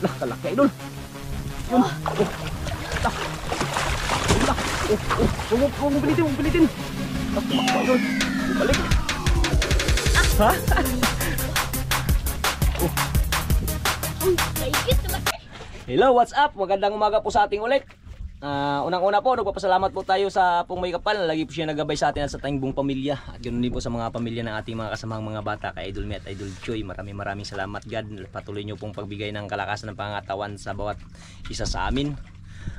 Lah, kalaki idol. Yun. Oh. Lah. Lah. Oh. Huwag pilitin. Oh, idol. Balik. Ha? Oh. Hello, what's up? Magandang umaga po sa ating ulit. Unang-una po, nagpapasalamat po tayo sa pong may kapal. Lagi po siya nagabay sa atin at sa tayong buong pamilya. At ganoon din po sa mga pamilya ng ating mga kasamang mga bata, kay Idol Me at Idol Joy. Maraming salamat, God. Patuloy nyo pong pagbigay ng kalakasan ng pangatawan sa bawat isa sa amin.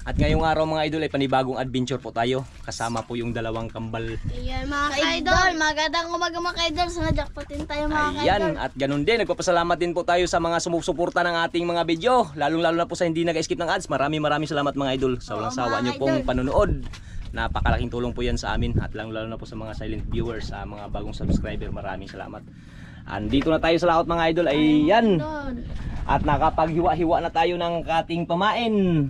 At ngayong araw mga idol ay panibagong adventure po tayo. Kasama po yung dalawang kambal. Ayan mga idol, magandang umaga mga idol. Sana jackpotin tayo mga idol. Ayan, at ganun din, nagpapasalamat din po tayo sa mga sumusuporta ng ating mga video. Lalo na po sa hindi nag-skip ng ads. Maraming salamat mga idol sa walang sawa nyo pong panonood. Napakalaking tulong po yan sa amin. At lalo na po sa mga silent viewers, sa mga bagong subscriber, maraming salamat. Andito na tayo sa laot mga idol. Ayan. At nakapaghiwa-hiwa na tayo ng kating pamain.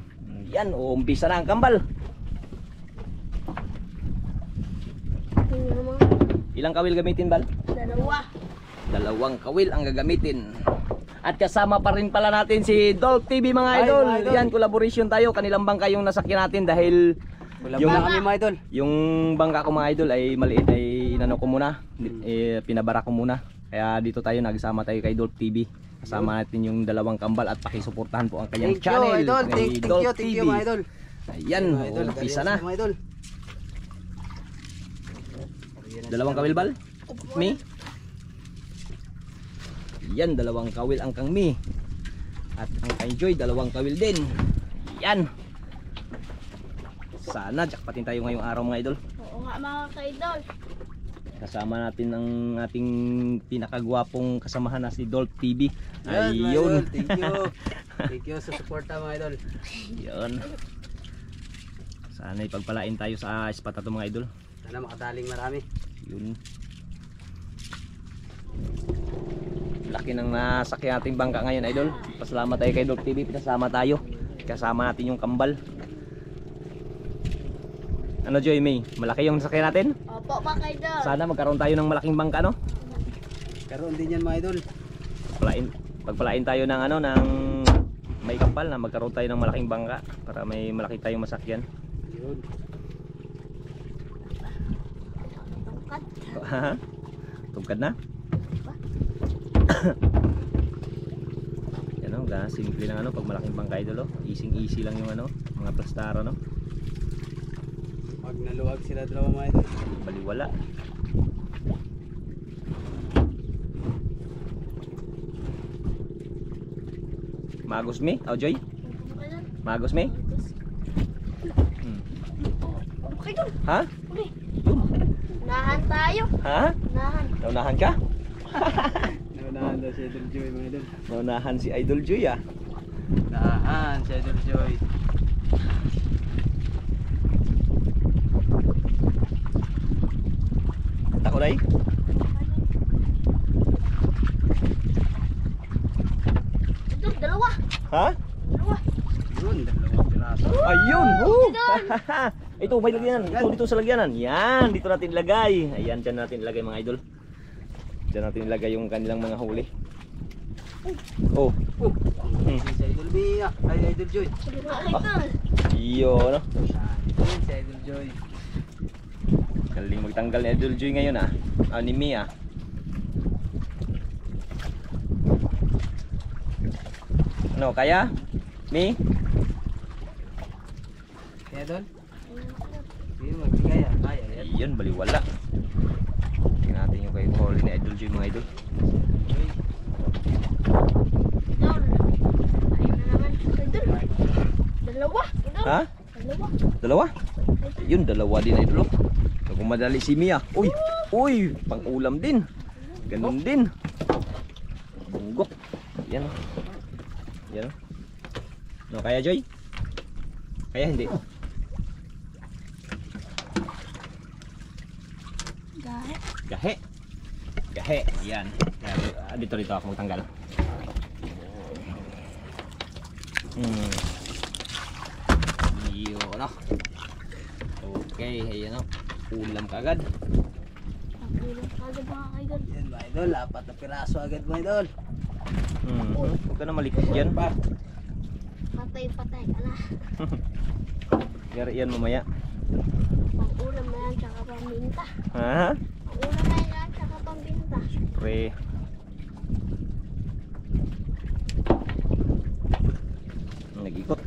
Yan, umpisa na ang kambal. Ilang kawil gamitin, Bal? Dalawang kawil ang gagamitin. At kasama pa rin pala natin si Dolph TV mga idol. Yan, collaboration tayo. Kanilang bangka yung nasakyan natin dahil yung bangka ko mga idol ay maliit, ay inano ko muna, pinabara ko muna. Kaya dito tayo, nagsama tayo kay Dolph TV. Kasama natin yung dalawang kambal at pakisuportahan po ang kanyang channel. Thank you mga idol. Ayan, umpisa na. Dalawang kawil, Bal? Mi? Yan, dalawang kawil ang kang Mi. At ang kay Joy, dalawang kawil din. Yan. Sana jackpotin tayo ngayong araw mga idol. Oo nga mga idol. Kasama natin ang ating pinakagwapong kasamahan na si Dolph TV. Ayun. Thank you. Thank you sa suporta mga idol. Yun. Sana ipagpalain tayo sa spot na ito mga idol. Sana makadaling marami. Yun. Laki ng nasakyan nating bangka ngayon idol. Pasalamat tayo kay Dolph TV. Pinasama tayo. Kasama natin yung kambal. Ano Joy, May? Malaki yung sakyan natin? Opo mga idol. Sana magkaroon tayo ng malaking bangka, no? Karoon din yan mga idol. Pagpalain tayo ng ano, ng may kapal na magkaroon tayo ng malaking bangka para may malaki tayong masakyan. Yun. Tungkad na? Yan o, simple lang ano, pag malaking bangka idol, easy lang yung ano, mga plastaro, no? Pag naluwag sila dalawa mga idol, baliwala. Magos mi? Oh Joy? Magos mi? Ha? Yun. Nahan tayo. Ha? Nahan. Naunahan ka? naunahan daw si Idol Joy mga idol. Naunahan si Idol Joy ah. Naunahan si Idol Joy. Tako day? Idol, dalawa. Ha? Dalawa. Yun, dalawang piraso. Ayun! Ito, may lagyanan. Ito, dito sa lagyanan. Yan, dito natin ilagay. Ayan, dyan natin ilagay mga idol. Dyan natin ilagay yung kanilang mga huli. Oh. Si Idol Mia, ay Idol Joy. Idol. Iyo, no? Si Idol Joy. Galing magtanggal ni Idol Joy ngayon ah. Ni Mia. Ano, kaya? Mi? Si Idol? Hindi magbigay ah. Kaya yan. Ayun, baliwala. Tingnan natin yung kay huli ni Idol Joy mga idol. Idol. Ayun na naman. Idol. Dalawa. Idol. Ha? Dalawa. Dalawa? Yun, dalawa din idol. Kung madali si Mia. Uy! Uy! Pang-ulam din. Ganun din. Bunggok. Yan. Yan. No, kaya Joy? Kaya hindi? Gahe. Gahe. Gahe. Yan. Dito ako magtanggal. Yun o. Okay, ayan o. Ulam kagad. Ulam kagad mga idol. Yan mga idol, 4 na piraso agad mga idol. Huwag ka na malikot yan. Patay ka na. Yari yan mamaya. Pang-ulam na yan, tsaka pambinta. Ha? Pang-ulam na yan, tsaka pambinta. Pre. Nag-ikot.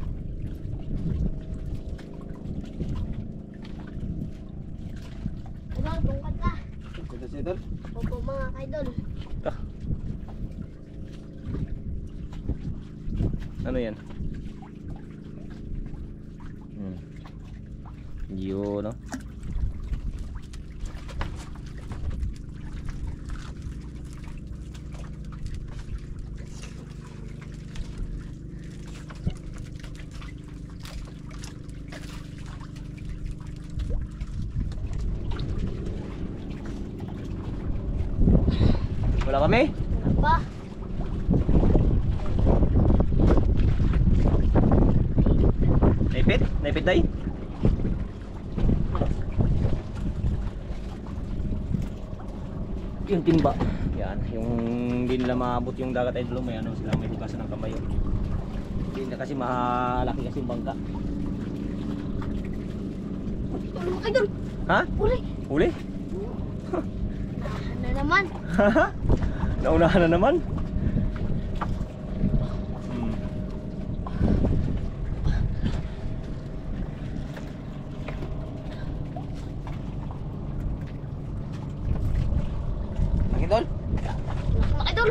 Idol, tungkad ka. Ito si Idol. Opo mga kaidol. Ah. Ano yan? Yun, no? Wala kami? Ano ba? Naipit? Naipit tayo? Yung timba. Yan, yung hindi nila maabot yung dagat ay dulo, may ano sila, may hugasan ng kamay. Hindi na kasi malaki kasi yung bangka. Idol, mga kaidol. Ha? Uli. Huli? Ano naman? Naunahan na naman. Hmm. Ang Idol. Mga kaidol.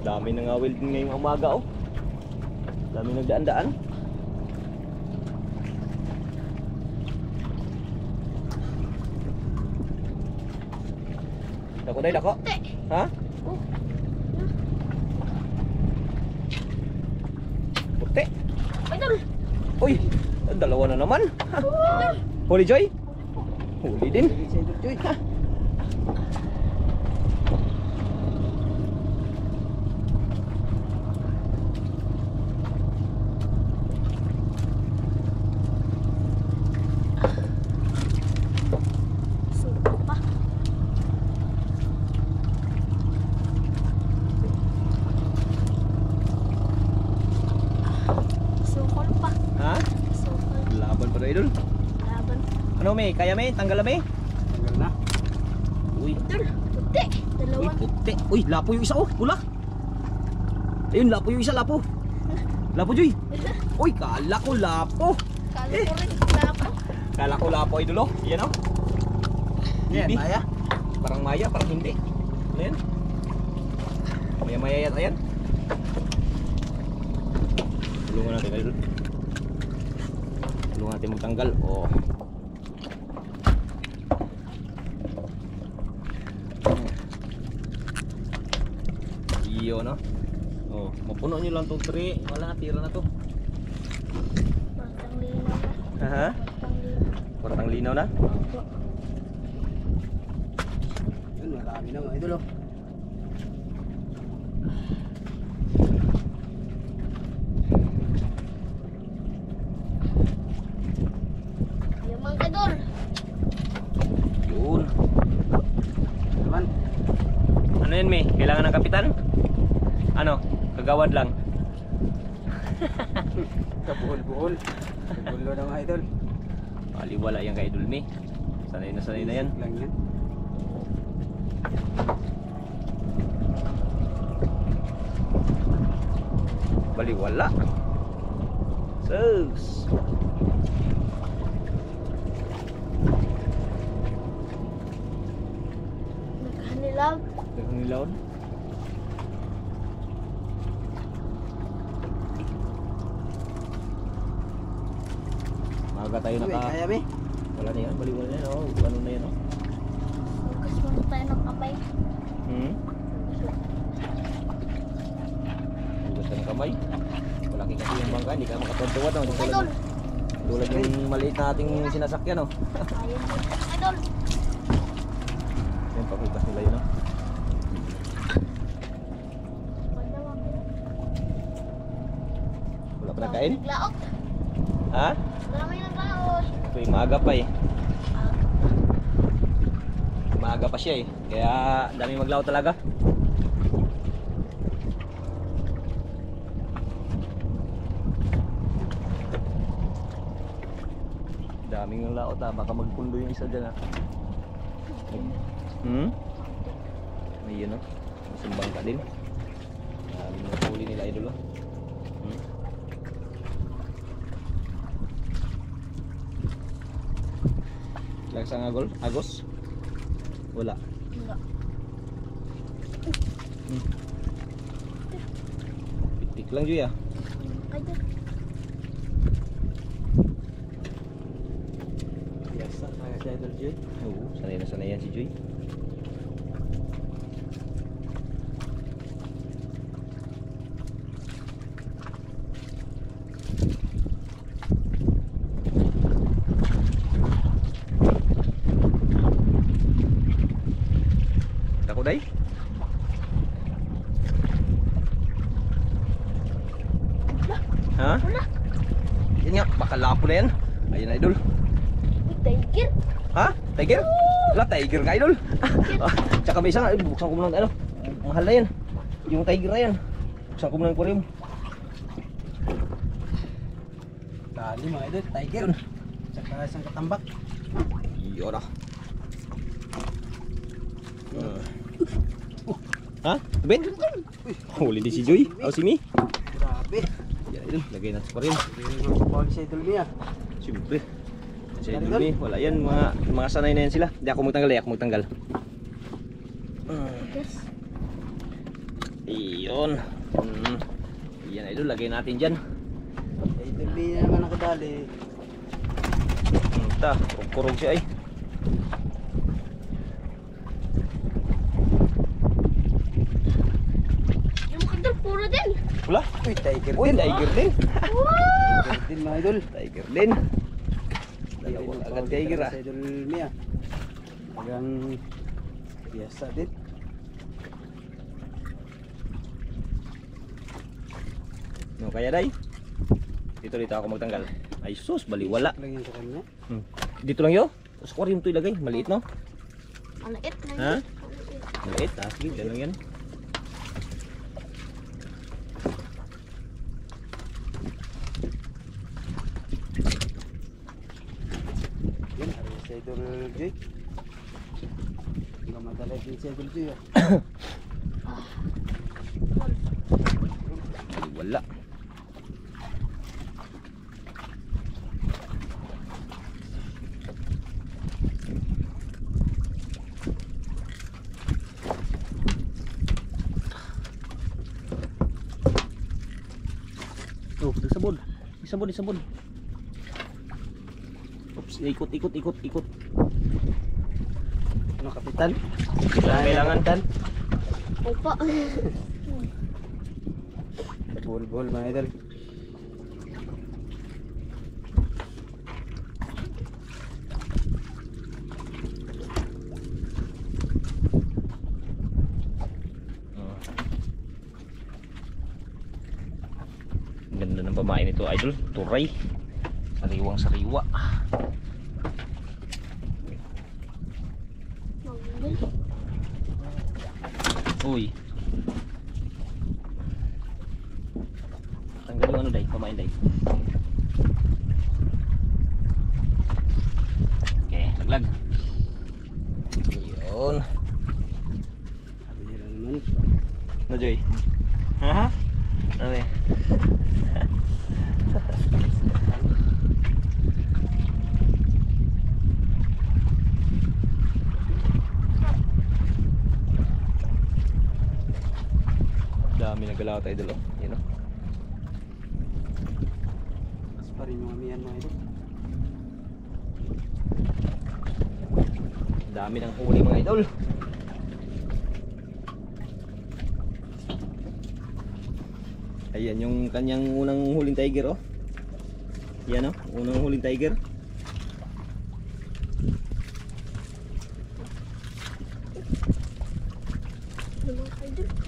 Dami nang awil din ngayong umaga, oh. Dami nagdaan-daan. Dako day, dako. Te. Ha? Oh, Puti. idol. Uy, dalawa na naman. Huli Joy? Huli din. Sige si Idol Joy. Suko pa. Sukol pa. Ha? Sukol. Laban pa daw, idol. Laban. Ano may? Kaya may? Tanggal na may? Tanggal na. Uy, Idol, puti. uy, Dalawa. puti. Uy, lapo yung isa, oh. Pula. Ayun, lapo yung isa, lapo. Lapo, Joy. Uy, kala ko lapo. Kala ko rin lapo. Kala ko lapo, idol, oh. Yan, oh. Yan, Hindi. Maya. Parang maya, parang hindi. Ano yan? Maya-maya yata yan. Tulungan natin, idol. Tulungan natin magtanggal. Oh. Iyo, no? Oh, mapuno nyo lang itong tree. Wala, tira na to. Pantang linaw na. Ha? Pantang linaw. Paratang linaw na? Opo. Yun, marami na mga Idol. Oh. Yung mga kaidol. Yun. Naman. Ano yan, May? Kailangan ng kapitan? Ano? Kagawad lang. Kabuhol-buhol. Kabuhol na mga Idol. Aliwala yan kay Idol, May. Sanay na yan. Lang yan. Baliwala. Sus. Nagkanilag. Dagang nilawon. Maga tayo Uy, naka... kaya may. Wala na yan, baliwala na yan, oh. Ano na yan, oh. Hugas muna tayo ng kamay. Hmm? Hugas ka ng kamay. Malaki kasi yung bangka, hindi ka makapagtuwad, oh. Idol. Tulad yung maliit na ating sinasakyan, oh. Ayun po. Idol. Yan, paghugas nila yun, oh. Wala pa nagkain? Naglaot. Ha? Wala may naglaot. Uy, maaga pa eh. Maaga pa siya eh. Kaya dami maglaw talaga. Daming ng laot baka magpundo yung isa dyan Ayun may sumbang ka din. Daming ng huli nila idol Lagsang agos? Wala. Enggak. Pitik lang Joy Aja. Biasa kayak si Idol Joy. Oo, sanay na sanay yan si Joy. Takot ay? Ha? Wala. Yan nga, baka lapo na yan. Ayun na idol. Tiger. Ha? Tiger? Wala, tiger ka idol. Tsaka may isang, buksan ko muna ng ano. Mahal na yan. Yung tiger na yan. Buksan ko muna ng aquarium. Dali mga idol, tiger. Tsaka isang katambak. Yun Ha? Ben? Huli din si Joy. O si Mi. Grabe. Yan idol, lagay natin sa aquarium. Hindi mo pa si Idol Mia. Siyempre. Si idol Mi, wala yan. Mga sanay na yan sila. Hindi ako magtanggal ako magtanggal. Yes. Iyon. Yan idol, lagay natin dyan. Idol Mia naman nakadali. Ta, kurog siya ay. Yung kadal puro din. Wala. Uy, tiger Uy, din. tiger din. Tiger din mga idol. Tiger din. Dalawang agad tiger Si Idol Mia. Hanggang biasa din. No, kaya day. Dito ako magtanggal. Ay sus, baliwala. Lang yan sa kanya. Dito lang yo. Sa aquarium to ilagay, maliit no? Maliit na Ha? yun. Maliit, sige, dyan lang yan. Yan, hari si Idol Joy. Hindi madala din si Idol Joy. Baliwala. Oh, sabon. Sabon. Oops, ikot. Ano, kapitan? Kailangan. Opa. Bol mga idol. Ganda ng babae nito idol, turay. Sariwang-sariwa. Uy. Tanggal yung ano day, pamain day. Okay, laglag. Yun. Bihira naman. No Joy? Ha? Ano eh? Dami nagalaw tayo idol Yun o. Mas pa rin yung amihan mga idol. Dami ng huli mga idol. Ayan yung kanyang unang huling tiger Yan unang huling tiger.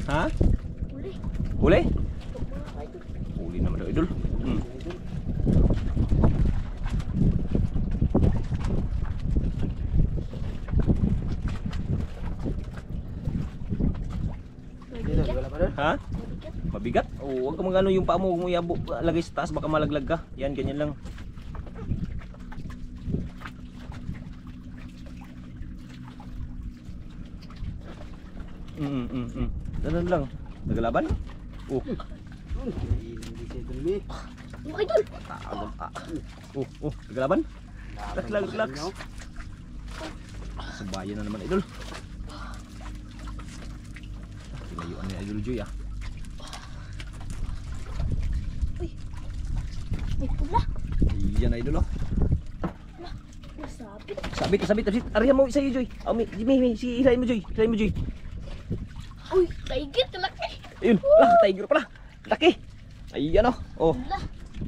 Ha? Uli. Huli? Mga idol. Huli naman daw idol. Mga idol. Idol, wala pa doon? Ha? Mabigat? Oo, wag ka magano yung paa mo, huwag mo lagay sa taas baka malaglag ka. Yan, ganyan lang. Dahan lang. Naglaban? Oh. Hindi si Idol Mi. Mga idol. Tagal pa. Naglaban? Relax. Sabayan na naman idol. Tinayuan ni Idol Joy ah. Ay, pula. Iyan na idol oh. Nasabit. Sabit. Arihan mo isa iyo Joy. Oh, mi, si ilahin mo Joy. Uy, taigit. Laki. Ayun, tiger pala. Laki. Ayan oh. Wala.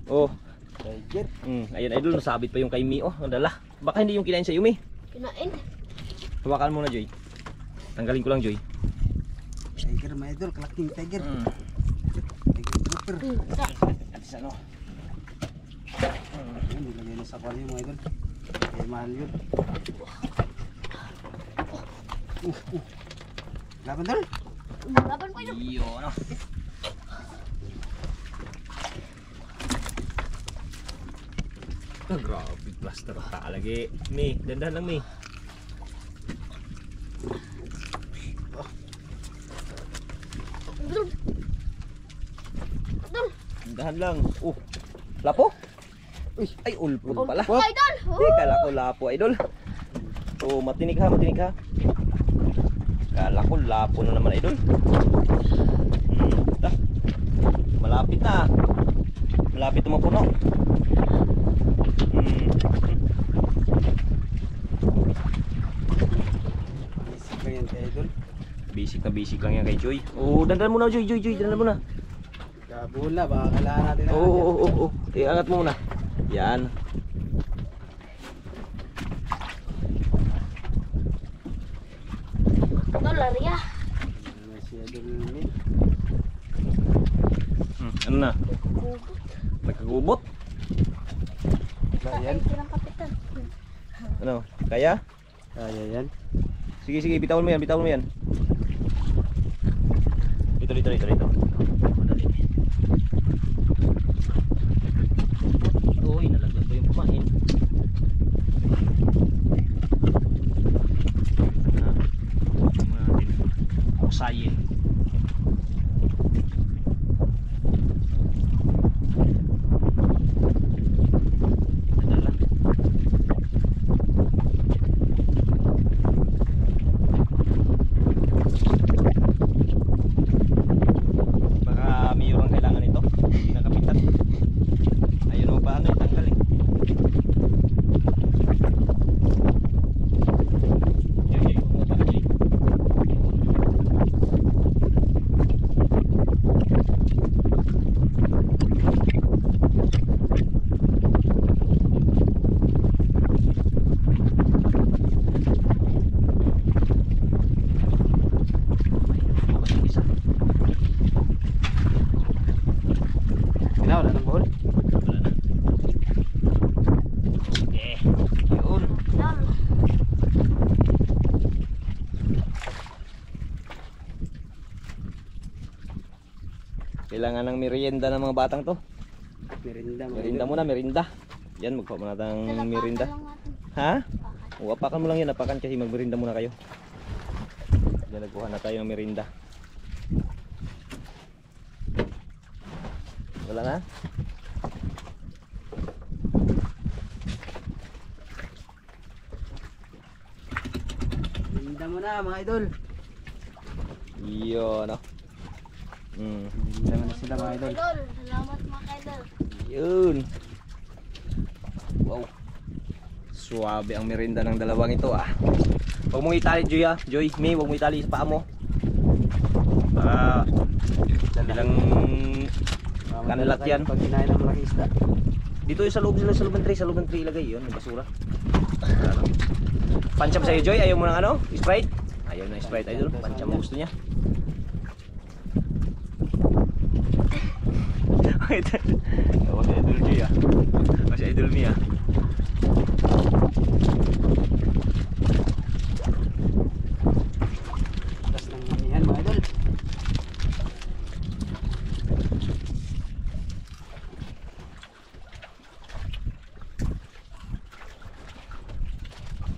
Oh. Tiger. Ayan idol, nasabit pa yung kay Mi oh. Ang dala. Baka hindi yung kinain sa iyo Mi. Kinain. Hawakan mo na Joy. Tanggalin ko lang Joy. Tiger mga idol. Kalaking tiger. Tiger trooper. Atis ano. Yan, nilagay na sa aquarium mga idol. Kaya mahal yun. Laban dol. Laban ko idol. Iyo ano. Grabe plaster ta lagi. Mi, dandan lang Mi. Idol. Idol. Dahan lang. Lapo? Uy, ay ulpot pala. Idol. Kala ko lapo idol. Matinig ha. Kala ko lapo na naman idol. Malapit na. Malapit na mapuno. Isip lang yan kay idol. Basic lang yan kay Joy. Dandan mo na Joy, dandan mo na. Kabula, baka kailangan natin na. Oo. Angat mo muna. Yan. Idol, lari ah. Ano si Idol Mi. Ano na? Nagkagubot? Kaya yan. Ng kapitan. Ano? Kaya? Kaya yan. Sige, bitawan mo yan. Dito. Uy, nalaglag ko yung kumain. Usayin. Nadala. Baka may yung kailangan nito. Hindi nakapitan. Ayun mo pa tanggal eh. Joy, huwag mo pa Joy. Wala nang buhol. Wala na. Okay. Yun. Idol. Kailangan ng merienda ng mga batang to. Merinda mga Merienda idol. muna, merienda. Yan, magpa muna tayong merienda. Ha? Apakan mo lang yan, apakan kasi magmerienda muna kayo. Yan, nagkuha na tayo ng merienda. Wala na? Merinda mo na mga idol. Yun, no? Merinda mo na sila mga idol. Idol, salamat mga idol. Yun. Wow. Suwabe ang merienda ng dalawang ito ah. Huwag mong itali Joy ah. Joy, May, huwag mong itali sa paa mo. Bilang kanalat yan. Pag kinain ng malaking isda. Dito yung sa loob ng tray ilagay yun, yung basura. Pancham sa'yo Joy, ayaw mo ng ano? Sprite? Ayaw na Sprite idol, pancham mo gusto niya. Ako si Idol Joy ah. Ako si Idol Mi ah. Tapos ng manihan mga idol.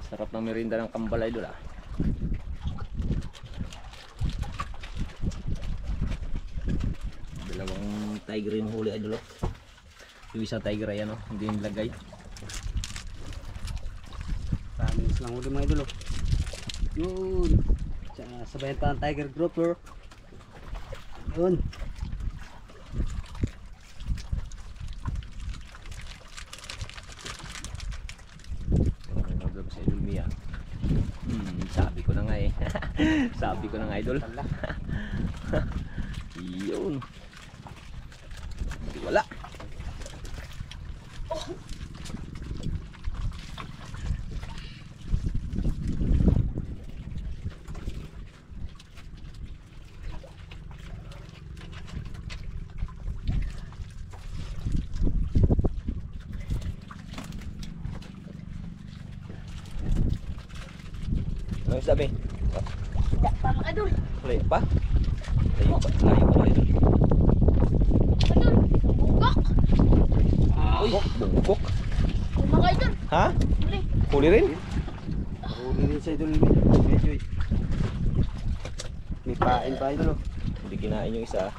Sarap ng merienda ng kambal idol ah. Dalawang tiger yung huli idol oh. Yung isa tiger ayan oh, hindi nilagay. Promise lang ulit mga idol. Yun. Sabayan pa ang tiger grouper. Yun. Nag-vlog sa idol Mia. Sabi ko na nga eh. Sabi ko na nga idol. Yun. Hindi wala. Ano sabi? Tidak pa mga idol. Layo pa? Layo pa idol. Idol, bungkok. Uy, bungkok. Mga idol. Ha? Huli. Huli rin? Huli rin sa idol. Medyo eh. May pain pa idol. Hindi kinain yung isa.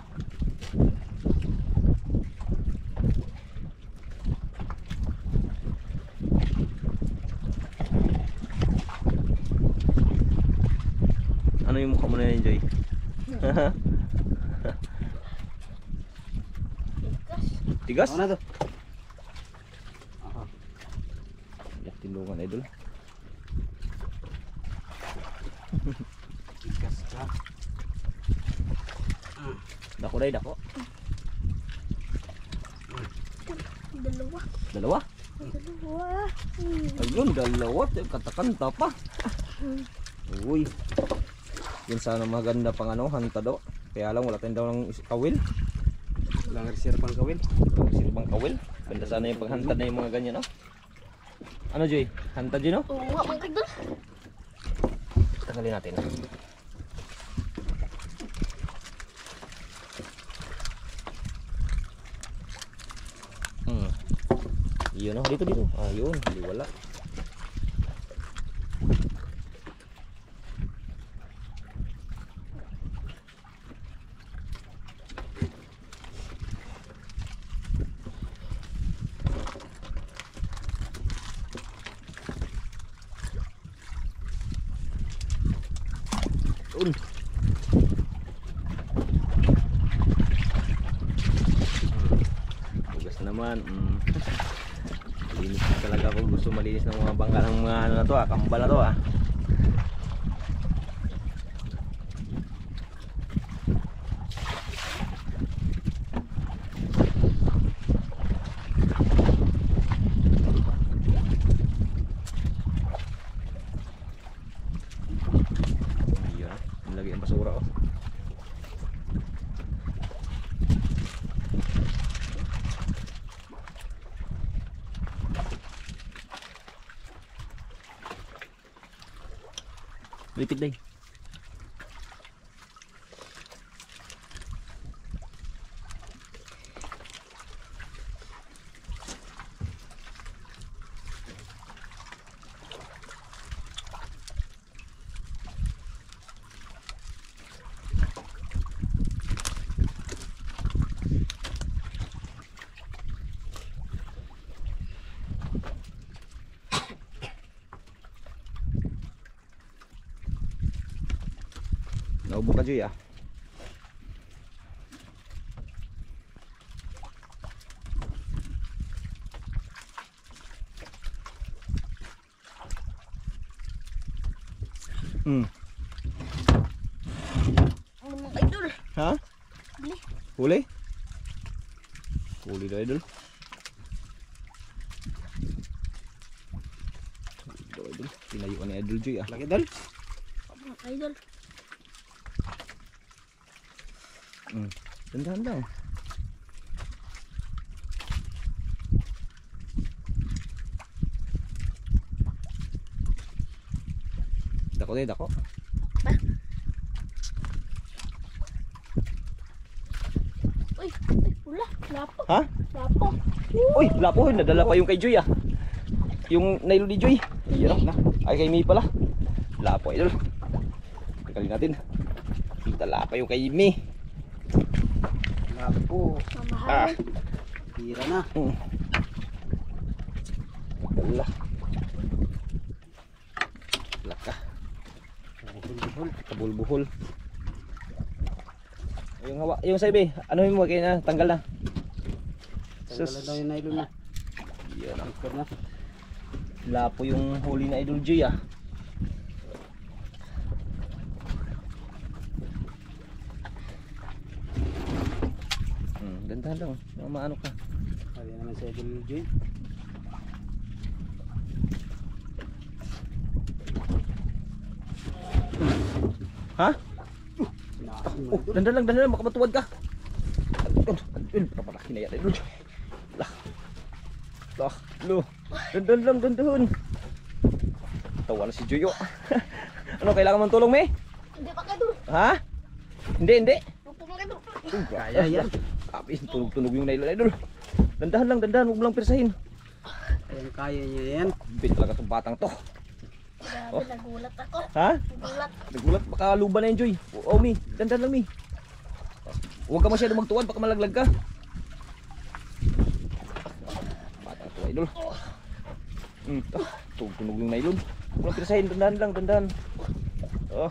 Ano yung mukha mo na enjoy? Tigas? Ako na to. Aha. Tinungan idol. Tigas ka. Dako dai dako. Dalawa. Dalawa? Dalawa. Ayun, dalawa. Katakanta pa. Uy. Yun sana maganda pang ano, hanta daw. Kaya lang wala tayong daw ng kawil. Walang reserve ang kawin. Walang silbang kawil. Ganda sana yung paghanta na yung mga ganyan, no? Ano, Joy? Hanta, Joy, no? Oo nga mga idol. Tanggalin natin. Yun, no? Dito, dito. Ah, yun. Hindi wala. Yun. Tugas naman. Malinis talaga ako. Gusto malinis ng mga bangka ng mga ano na to, kambal na to ah. Yun, nilagay ang basura oh. Lipit day. Naubo ka, Joy, ah. Ang mga idol. Ha? Huli. Huli? Huli na, idol. Ito, idol. Tinayuan ni Idol Joy, ah. Lagi idol. Mga idol. Dandahan lang. Dako deh, dako. Uy, pula. Lapo. Ha? Lapo. Uy, lapo, nadala pa yung kay Joy ah. Yung nailo ni Joy. Yan na. Ay kay Mi pala. Lapo idol. Tanggalin natin. Dala pa yung kay Mi. Apo. Mamahal. Tira na. Wala. Laka. Buhol-buhol. Kabul-buhol. Yung hawa, yung sabi, ano mo kaya na tanggal na. Tanggalan daw yung nylon na. Yan ah. Ikot na. Lapo yung huli na Idol Joy ah. Ganda lang. Maano ka. Kaya naman sa Idol Joy. Ha? Sinasin mo Oh, Idol. dandan lang, baka matuwad ka. Ayun, papalaki na yan Idol Joy. Lah. Lah, lo. Dandan lang, dandan. Tawa na si Joy oh. Ano, kailangan mong tulong, me? Hindi pa kayo. Ha? Hindi. Upo mo kayo. Kaya yan. Kapis, tunog-tunog yung nylon Idol. Dandahan lang, huwag mo lang pirsahin. Ayun, kaya niya yan. Bit talaga itong batang to. Grabe, nagulat ako. Ha? Nagulat. Nagulat, baka luba na yung Joy. Oh, mi, dandahan lang, mi. Huwag ka masyado magtuwad, baka malaglag ka. Batang to Idol. Tunog yung nylon. Huwag mo lang pirsahin, dandahan lang, dandahan. Oh.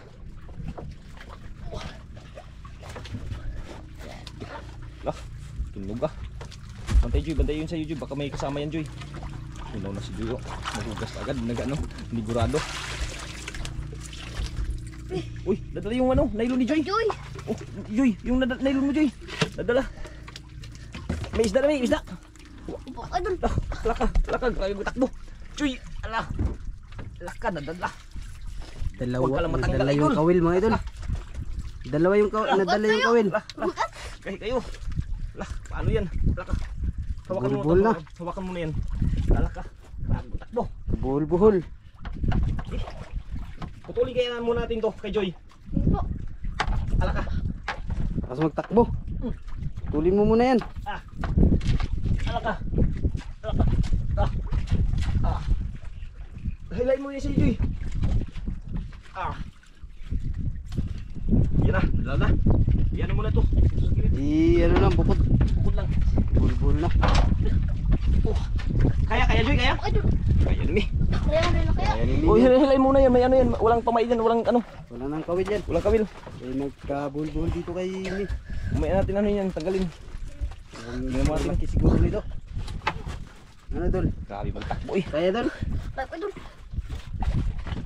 Lah, tunog ah. Bantay Joy, bantay yun sa'yo Joy. Baka may kasama yan Joy. Tunaw na si Joy oh. Mahugas agad, nag-ano, nigurado. Uy, nadala yung ano, nylon ni Joy. Joy. Oh, Joy, yung nylon mo Joy. Nadala. May isda na may isda. Upo kayo. Ah, laka, grabe mo takbo. Joy, ala. Laka, nadala. Huwag ka lang matanggal, Nadala yung Idol. kawil mga idol. Dalawa yung nadala yung kawil. Kayo. Lah, paano yan? Laka. Hawakan mo Bulbul na. Hawakan mo na yan. Laka. Bago takbo. Buhol-buhol. Putulin kaya muna natin to kay Joy. Upo. Alaka. Tapos magtakbo. Tulin mo muna yan. Alaka. Hilahin mo yan si Joy. Yan na, dala na. Yan mo na to. Ano lang, bukod. Bukod lang. Buhol-buhol na. Kaya Joy, kaya? Kayo. Kaya ni. Kaya mo rin kaya. Ayan yung Oh, linya. hilahin muna yan. May ano yan. Walang pamay yan. Walang ano. Wala nang kawil yan. Walang kawil. Eh, nagka-buhol-buhol dito kay Imi. May natin ano yan. Tanggalin. Ang malaki siguro nito. Ano dol? Grabe magtakbo eh. Kaya dol? Kayo.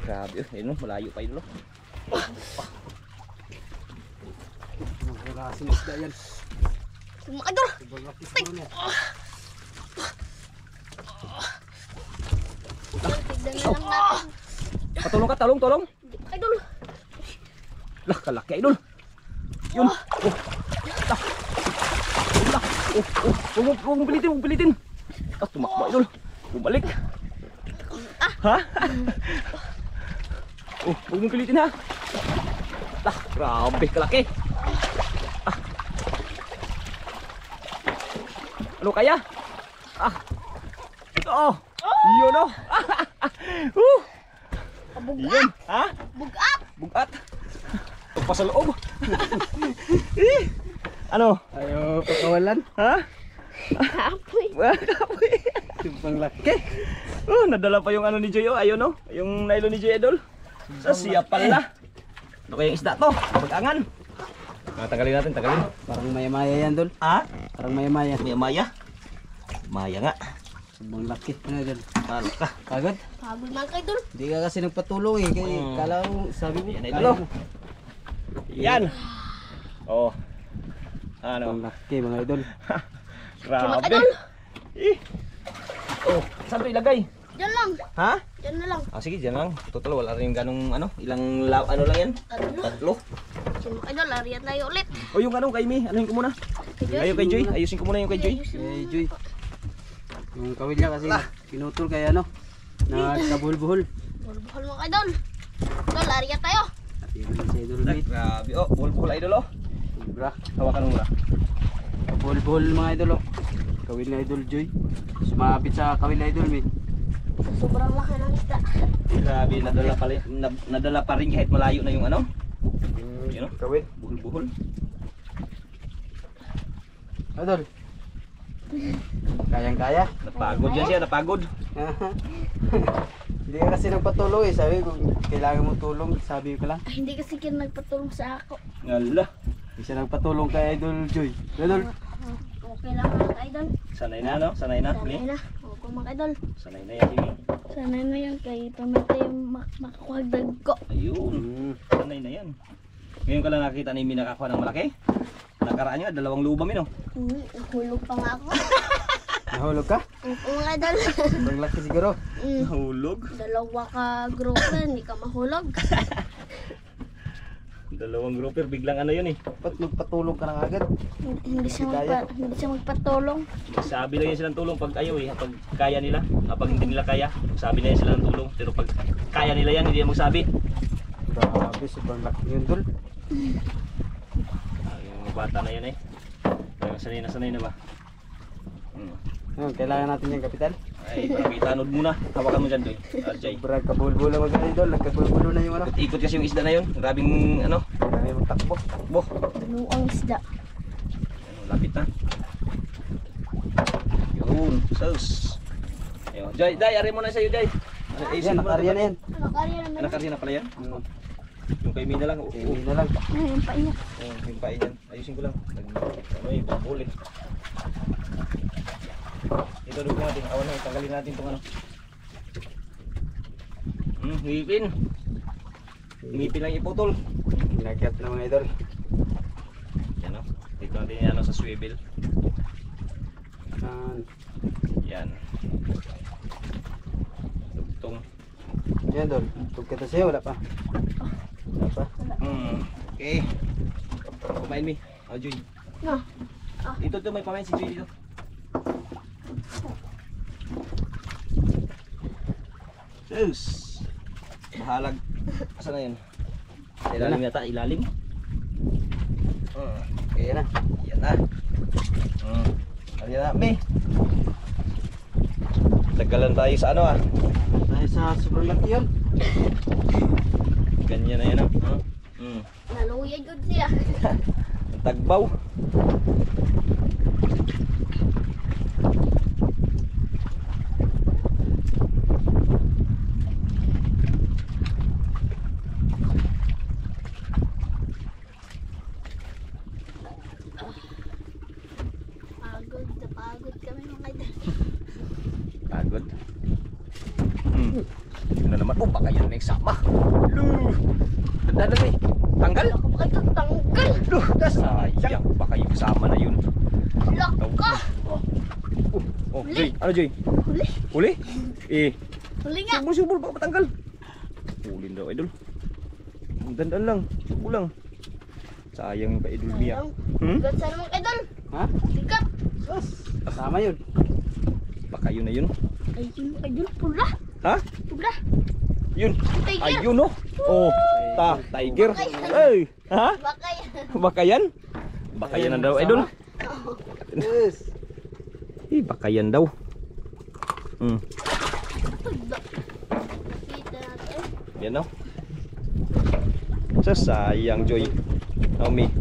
Grabe oh. Ayun oh. Malayo pa yun oh. Wala kasing isda yan. Sumakadol. Sobrang laki siguro niya. Tignan na lang natin. Patulong ka. Tulong. Kayo. Lah, kalaki idol. Yun. Oh. Lah. Lah. Oh. Huwag mong pilitin. Tumakbo idol. Bumalik. Ha? Oh, huwag mong pilitin ha. Lah, grabe kalaki. Ano kaya? Ito. Yun oh. Yun. Ha? Bugat. Bugat. Pagpa sa loob. Ano? Ayaw pagkawalan. Ha? Kapoy. Kapoy. Sobrang laki. Okay. Oh, nadala pa yung ano ni Joy oh. Ayun oh. Yung nylon ni Joy idol. Sa siya pala. Ano kayang isda to? Pag-angan. Tanggalin natin. Parang maya-maya yan dol. Ha? Parang maya-maya. Maya. Maya nga. Sobrang laki. Ano dol? Talo ka. Kagad? Habol man kayo. Hindi ka kasi nagpatulong eh. Kaya kala ko, sabi mo, Yan, kala idol. mo. Yan. Oh. Ano? Sobrang laki mga idol. Grabe. Idol. Oh, saan to ilagay? Diyan lang. Ha? Diyan na lang. Sige, dyan lang. Total, wala rin ganong ano, ilang ano lang yan? Tatlo. Idol, lariat tayo ulit. O yung ano, kay Mi, anuhin ko muna. Ayo kay Joy, ayusin ko muna yung kay Joy. Eh, Joy. Yung kawil niya kasi pinutol kaya ano, nagkabuhol-buhol. Buhol mo idol. Idol, lariat tayo. At yun lang si Idol Mate. Grabe, oh, bulbul idol oh. Sobra. Hawakan mo muna. Kabuhol-buhol mga idol oh. Kawil na Idol Joy. Sumabit sa kawil na Idol Mate. Sobrang laki ng isda. Grabe, nadala pa rin kahit malayo na yung ano. Yun oh, Kawil. buhol-buhol. Idol. Kayang-kaya. Napagod yan siya, napagod. Hindi ka kasi nagpatulong eh. Sabi kung kailangan mo tulong, sabi ko lang. Ay, hindi kasi kina nagpatulong sa ako. Ngala. Hindi siya nagpatulong kay Idol Joy. Idol. Okay lang mga idol. Sanay na, no? Sanay na. Sanay Mi? na. Okay mga idol. Sanay na yan, Mi. Sanay na yan kay pamati makakuhagdag ko. Ayun. Sanay na yan. Ngayon ka lang nakita ni Mi nakakuha ng malaki. Nakaraan niya, 2 luba, Mi, no? Hulog pa nga ako. Nahulog ka? Oo mga idol. Sobrang laki siguro. Nahulog. 2 ka group na, hindi ka mahulog. 2 grouper, biglang ano yun eh. Ba't magpatulong ka na agad? Hindi siya magpatulong. Sabi lang yan silang tulong pag ayaw eh. Pag kaya nila, kapag hindi nila kaya, sabi na yan sila ng tulong. Pero pag kaya nila yan, hindi yan magsabi. Grabe, sobrang laki yun, Dol. Yung mga bata na yan eh. Kaya sanay na ba? Kailangan natin yung kapital. Ay, itanod muna. Hawakan mo dyan, Doy. Arjay. Sobrang kabulbulo mga Idol. Nagkabulbulo na yung ano. Ikot kasi yung isda na yun. Grabing ano. May magtakbo. Boh. Ano ang isda? Ano, lapit na. Yun. Sus. Ayun. Jay, ari mo na sa'yo, Jay. Yan, nakarya na yan. Nakarya naman. Nakarya na pala yan. Yung kay Mina lang. Hindi na lang. Ayun pa niya. Yung pain yan. Ayusin ko lang. Ano yung pabuli. Ito doon natin. Awan na. Tanggalin natin itong ano. Ngipin. Ngipin lang iputol. Pinakyat na mga Idol. Yan o. Dito natin yan sa swivel. Yan. Dugtong. Yan, Dol. Tug kita sa'yo, wala pa. Wala pa. Okay. Kumain mi. Joy. No. Ito may pamain si Joy dito. Sus. Mahalag. Asa na yun? Sa ilalim yata, ilalim. Okay na. Yan na. Yan na, mi. Tagalan tayo sa ano ah. Dahil sa sobrang laki yun. Ganyan na yan ah. Naluya good siya. Tagbaw. Pagod kami mga idol. Pagod. Yun na naman. Oh, baka yan may sama. Tanda na tanggal? Baka ito tanggal. Sayang. Baka yung kasama na yun. Laka. Oh, Joy. Ano, Joy? Huli. Huli? Huli nga. Subol, baka matanggal. Huli daw, idol. Dandan lang. Subo lang. Sayang pa, idol niya. Bigat sana mga idol. Ha? Bigat. Sus. Kasama yun. Baka yun na yun. Ay, yun mga idol. Pula. Ha? Pula. Yun. Tiger. Ayun, oh. Oh, tiger. Hey, ha? Baka yan. Baka yan? Baka yan na daw, idol. Yes. Baka yan daw. Nakita natin. Yan, oh. Sayang, Joy. Naomi.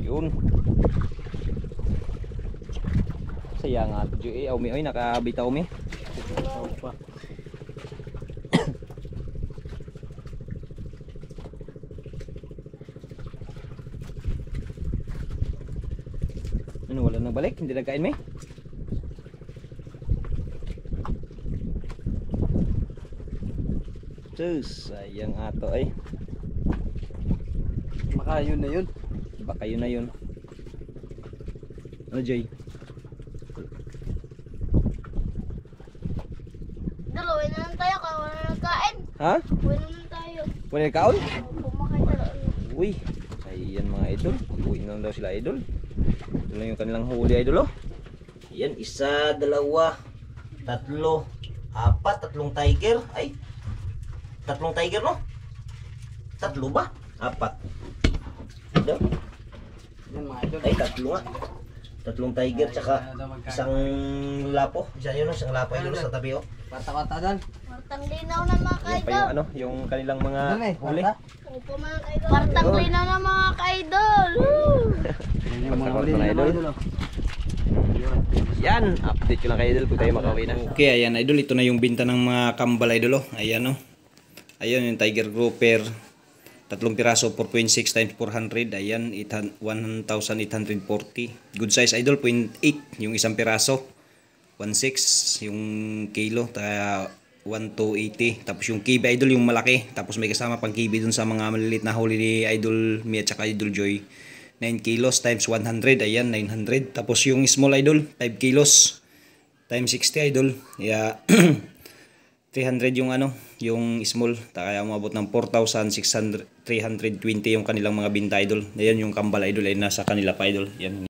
Yun. Sayang nga, Joy. Naomi, ay, nakabitaw, Naomi. Pa. Ano, wala nang balik? Hindi nagkain, may? Sus, sayang ato ay. Baka yun na yun. Baka yun na yun. Ano, Jay? Dalawa na lang tayo kung wala nang kain. Ha? Uwi na lang tayo. Wala na kaon? Pumakay dalawa. Uy, ayan mga idol. Uwi na lang daw sila, idol. Ito lang yung kanilang huli, idol, oh. Yan, 1, 2, 3, 4, 3 tiger. Ay, 3 tiger, no? 3 ba? 4. Ito? Yan mga idol. Ay, 3 nga. Tatlong tiger tsaka isang lapo. Isang lapo idol sa tabi oh. Kwarta-kwarta doon. Kwartang linaw na mga Yan pa yung ka-idol. ano, yung kanilang mga huli. Opo mga ka-idol. Kwartang linaw na mga ka-idol. Woo! Yung mga Kwarta-kwarta huli na, na idol. idol. Yan, update ko lang kay idol kung tayo makauwi na. Okay, ayan idol, ito na yung binta ng mga kambal idol oh. Ayan oh. Ayan yung tiger grouper. Tatlong piraso 4.6 times 400. Ayan 1,840. Good size idol 0.8 yung isang piraso. 1.6 yung kilo ta 1,280. Tapos yung kibe idol yung malaki. Tapos may kasama pang kibe dun sa mga maliliit na huli ni Idol Mia at Idol Joy. 9 kilos times 100. Ayan 900. Tapos yung small idol 5 kilos times 60 idol. Yeah. 300 yung ano, yung small, kaya umabot ng 4,320 yung kanilang mga binta idol. Ayan yung kambal idol ay nasa kanila pa idol. Yan.